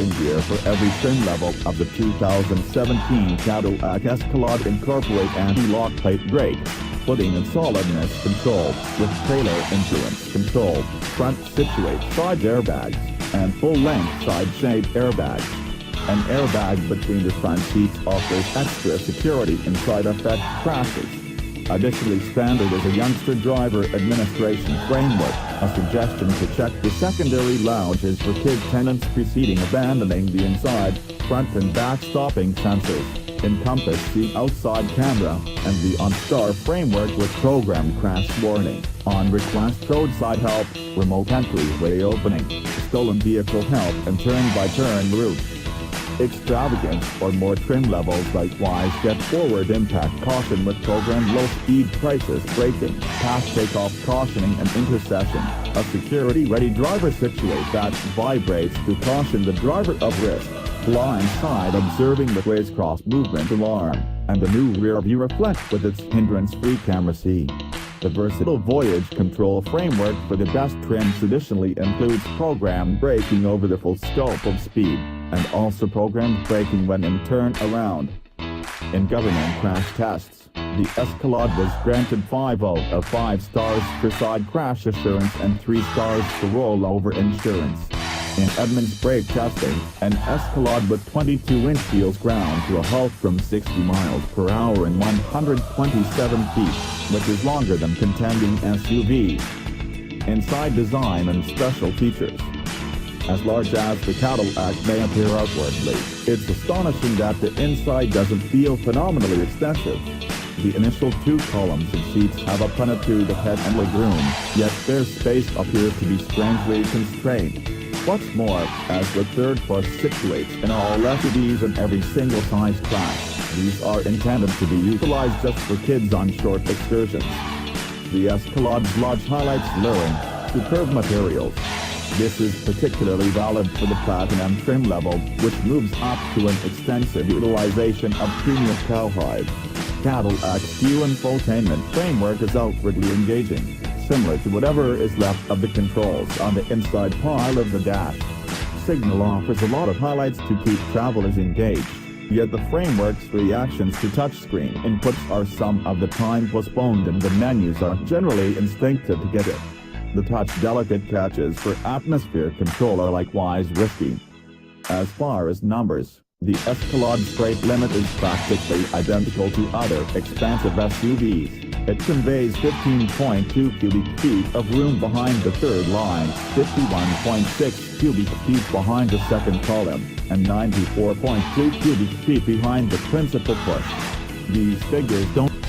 steering gear for every trim level of the 2017 Cadillac Escalade incorporate anti-lock plate brake, footing and solidness control, with trailer influence control, front situate side airbags, and full-length side shade airbags. An airbag between the front seats offers extra security in side-effect crashes. Additionally, standard is a youngster driver administration framework, a suggestion to check the secondary lounges for kid tenants preceding abandoning the inside, front and back stopping sensors, encompass the outside camera, and the OnStar framework with program crash warning, on request roadside help, remote entryway opening, stolen vehicle help and turn-by-turn route. Extravagant or more trim levels likewise get forward impact caution with programmed low-speed crisis braking, pass takeoff cautioning and intercession, a security-ready driver situate that vibrates to caution the driver of risk, blind side observing the way's cross movement alarm, and the new rear view reflect with its hindrance-free camera C. The versatile voyage control framework for the best trims additionally includes programmed braking over the full scope of speed, and also programmed braking when in turn around. In government crash tests, the Escalade was granted 5 out of 5 stars for side crash assurance and 3 stars for rollover insurance. In Edmunds brake testing, an Escalade with 22-inch wheels ground to a halt from 60 miles per hour in 127 feet, which is longer than contending SUV. Inside design and special features. As large as the Cadillac may appear outwardly, it's astonishing that the inside doesn't feel phenomenally extensive. The initial 2 columns of seats have a plenitude of head and legroom, yet their space appears to be strangely constrained. What's more, as the third push situates in all SUVs in every single size class, these are intended to be utilized just for kids on short excursions. The Escalade's large highlights luring, superb materials. This is particularly valid for the Platinum trim level, which moves up to an extensive utilization of premium cowhide. Cadillac's fuel infotainment framework is outwardly engaging, similar to whatever is left of the controls on the inside pile of the dash. Signal offers a lot of highlights to keep travelers engaged, yet the framework's reactions to touchscreen inputs are some of the time postponed and the menus are generally instinctive to get it. The touch-delicate catches for atmosphere control are likewise risky. As far as numbers, the Escalade's freight limit is practically identical to other expansive SUVs. It conveys 15.2 cubic feet of room behind the third line, 51.6 cubic feet behind the second column, and 94.2 cubic feet behind the principal push. These figures don't